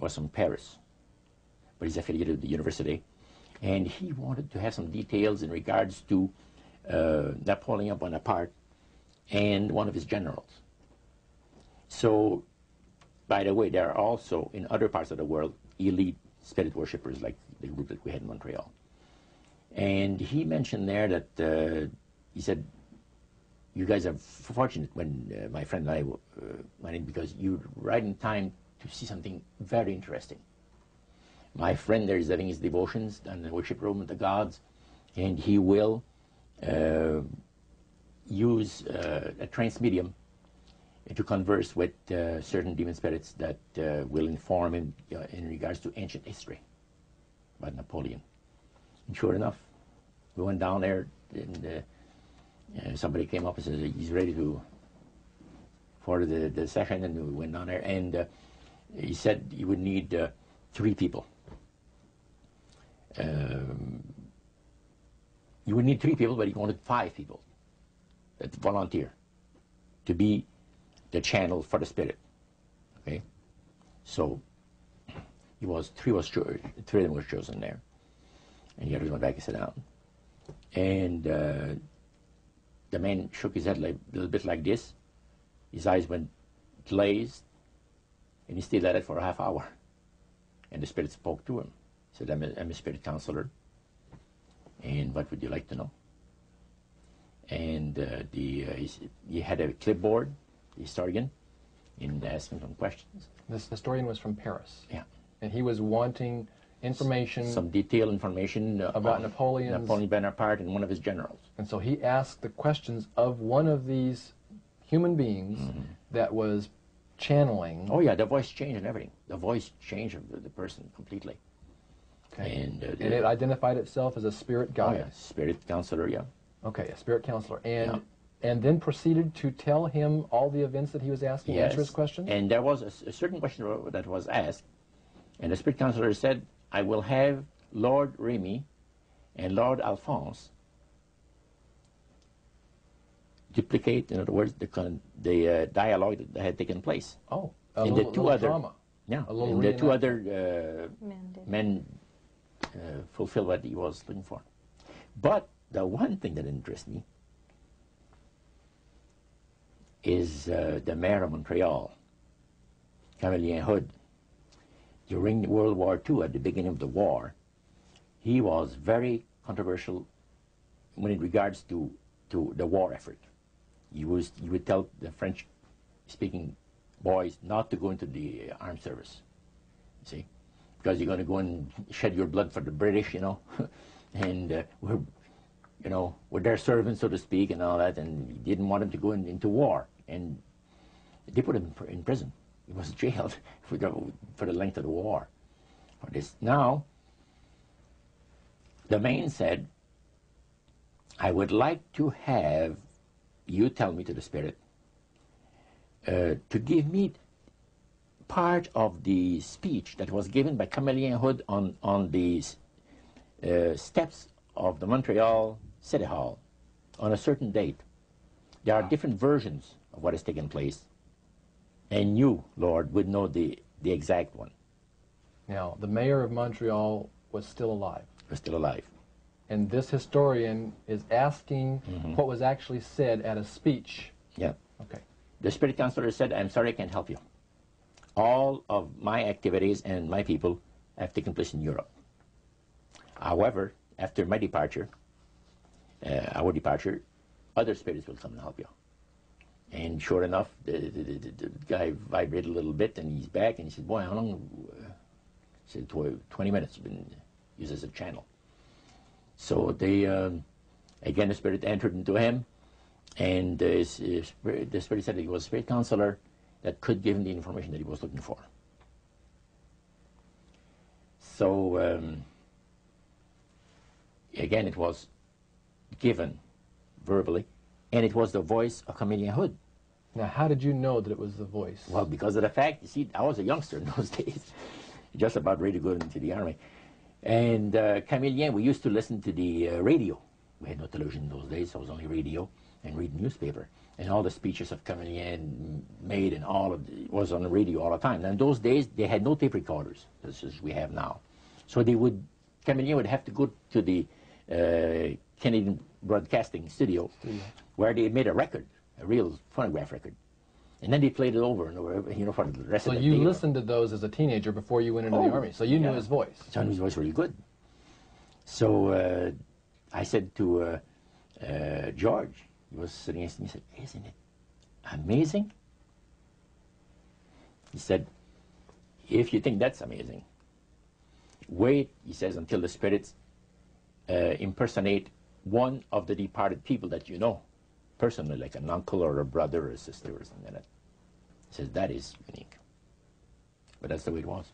was from Paris, but he's affiliated with the university, and he wanted to have some details in regards to Napoleon Bonaparte and one of his generals. So, by the way, there are also, in other parts of the world, elite spirit worshippers like the group that we had in Montreal. And he mentioned there that, he said, you guys are fortunate when my friend and I went in, because you're right in time to see something very interesting. My friend there is having his devotions and the worship room of the gods, and he will use a trance medium to converse with certain demon spirits that will inform him in regards to ancient history about Napoleon. And sure enough, we went down there, and somebody came up and said he's ready for the session, and we went down there, and he said he would need 3 people. You would need 3 people, but he wanted 5 people that volunteer to be the channel for the spirit. Okay, so he was 3 of them were chosen there, and the others went back and sat down. And the man shook his head like, a little bit like this. His eyes went glazed, and he stayed at it for a half hour. And the spirit spoke to him. He said, I'm a spirit counselor, and what would you like to know? And he had a clipboard, the historian, and asked him some questions. This historian was from Paris. Yeah. And he was wanting information... Some detailed information about Napoleon Bonaparte and one of his generals. And so he asked the questions of one of these human beings that was channeling... Oh yeah, the voice changed and everything. The voice changed of the person completely. Okay. And it identified itself as a spirit guide. Oh yeah, spirit counselor, yeah. Okay, a spirit counselor. And yeah. And then proceeded to tell him all the events that he was asking, yes. answer his questions? And there was a certain question that was asked, and the spirit counselor said, I will have Lord Remy and Lord Alphonse duplicate, in other words, the dialogue that had taken place. Oh, and the 2 other drama. Yeah, and the 2 other men fulfilled what he was looking for. But the one thing that interests me is the mayor of Montreal, Camillien Hood. During World War II, at the beginning of the war, he was very controversial when it regards to the war effort. He would tell the French-speaking boys not to go into the armed service, you see, because you're going to go and shed your blood for the British, you know, and we're their servants, so to speak, and all that, and he didn't want him to go into war, and they put him in prison. He was jailed for the length of the war for this. Now, the man said, I would like to have you tell me to the spirit to give me part of the speech that was given by Camillien Hood on the steps of the Montreal City Hall on a certain date. There are different versions of what has taken place, and you, Lord, would know the exact one. Now, the mayor of Montreal was still alive. Was still alive. And this historian is asking what was actually said at a speech. Yeah. Okay. The spirit counselor said, I'm sorry, I can't help you. All of my activities and my people have taken place in Europe. However, after my departure, our departure, other spirits will come and help you. And sure enough, the guy vibrated a little bit, and he's back, and he said, boy, how long? He said, 20 minutes, been used as a channel. So they, again, the spirit entered into him, and the spirit said he was a spirit counselor that could give him the information that he was looking for. So, again, it was given verbally, and it was the voice of Camillien Hood. Now, how did you know that it was the voice? Well, because of the fact, you see, I was a youngster in those days, just about ready to go into the army. And Camillien, we used to listen to the radio. We had no television in those days, so it was only radio and read newspaper. And all the speeches of coming in made, and all of it was on the radio all the time. Now, in those days, they had no tape recorders, as we have now. So they would, Camille would have to go to the Canadian Broadcasting Studio, where they made a record, a real phonograph record. And then they played it over and over, you know, for the rest of the day. So you listened to those as a teenager before you went into the Army, so you knew his voice. So I knew his voice really good. So I said to George, he was sitting next to me, he said, "Isn't it amazing?" He said, "If you think that's amazing, wait," he says, "until the spirits impersonate one of the departed people that you know, personally, like an uncle or a brother or a sister or something like that." He says, "That is unique." But that's the way it was.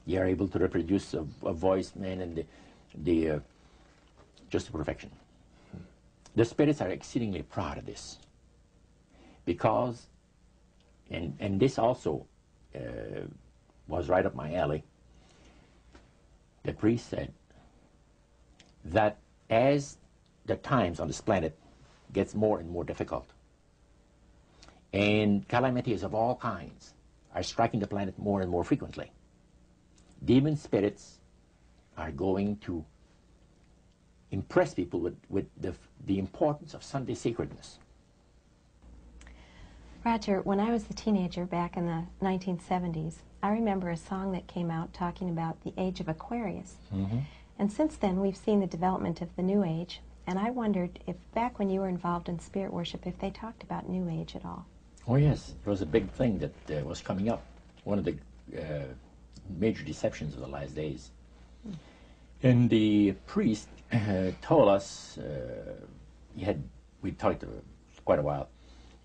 You are able to reproduce a voice, man, and the just to perfection. The spirits are exceedingly proud of this, because, and this also was right up my alley. The priest said that as the times on this planet gets more and more difficult, and calamities of all kinds are striking the planet more and more frequently, demon spirits are going to impress people with the importance of Sunday sacredness. Roger, when I was a teenager back in the 1970s, I remember a song that came out talking about the age of Aquarius. Mm-hmm. And since then, we've seen the development of the New Age, and I wondered if, back when you were involved in spirit worship, if they talked about New Age at all. Oh yes, it was a big thing that was coming up. One of the major deceptions of the last days. And the priest told us, we talked quite a while,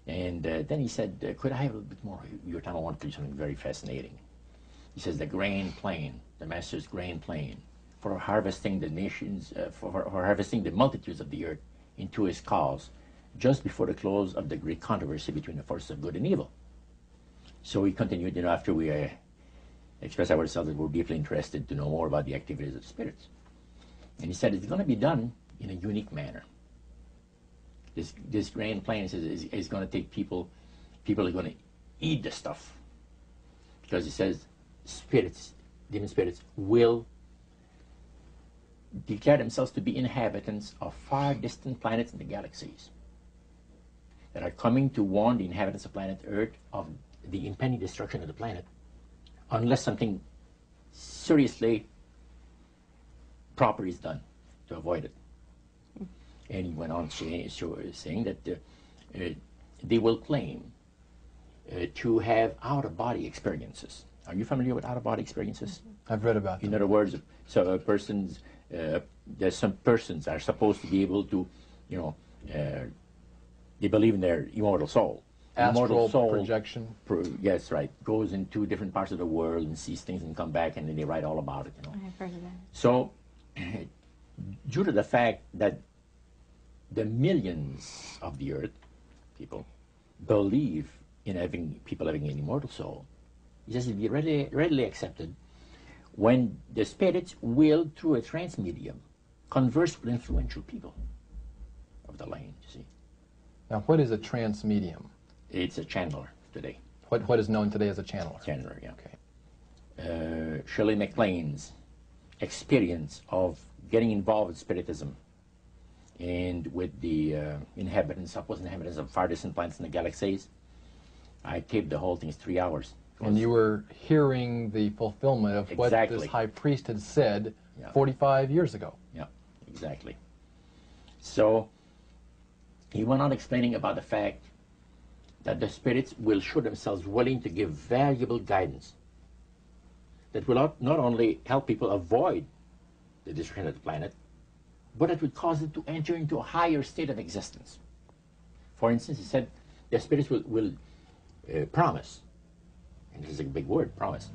and then he said, "Could I have a little bit more of your time? I want to do something very fascinating." He says, "The grand plan, the master's grand plan for harvesting the nations, for harvesting the multitudes of the earth into his cause, just before the close of the great controversy between the forces of good and evil." So he continued, you know, after we expressed ourselves that we're deeply interested to know more about the activities of the spirits. And he said it's going to be done in a unique manner. This grand plan is going to take people are going to eat the stuff. Because he says spirits, demon spirits, will declare themselves to be inhabitants of far distant planets in the galaxies that are coming to warn the inhabitants of planet Earth of the impending destruction of the planet, unless something seriously proper is done to avoid it. And he went on saying that they will claim to have out-of-body experiences. Are you familiar with out-of-body experiences? I've read about them. In other words, so persons, there's some persons are supposed to be able to, you know, they believe in their immortal soul. Astral projection. Yes, right. Goes into different parts of the world and sees things and come back, and then they write all about it. You know. I've heard of that. So, due to the fact that the millions of the earth people believe in people having an immortal soul, it has to be readily accepted when the spirits will, through a trance medium, converse with influential people of the land. You see. Now, what is a trance medium? It's a channeler today. What is known today as a channeler? Channeler, yeah. Okay. Shirley MacLaine's experience of getting involved with spiritism and with the supposed inhabitants of far distant planets in the galaxies, I taped the whole thing. It's 3 hours. And you were hearing the fulfillment of what this high priest had said 45 years ago. Yeah, exactly. So he went on explaining about the fact that the spirits will show themselves willing to give valuable guidance that will not only help people avoid the destruction of the planet, but it would cause them to enter into a higher state of existence. For instance, he said the spirits will promise, and this is a big word, promise,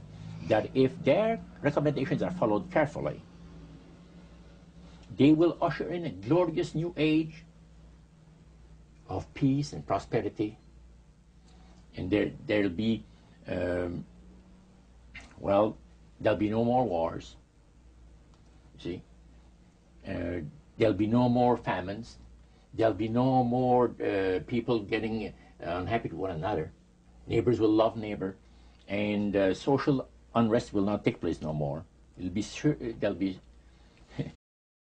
that if their recommendations are followed carefully, they will usher in a glorious new age of peace and prosperity, and there'll be, well, there'll be no more wars, you see. There'll be no more famines. There'll be no more people getting unhappy with one another. Neighbors will love neighbor, and social unrest will not take place no more. There'll be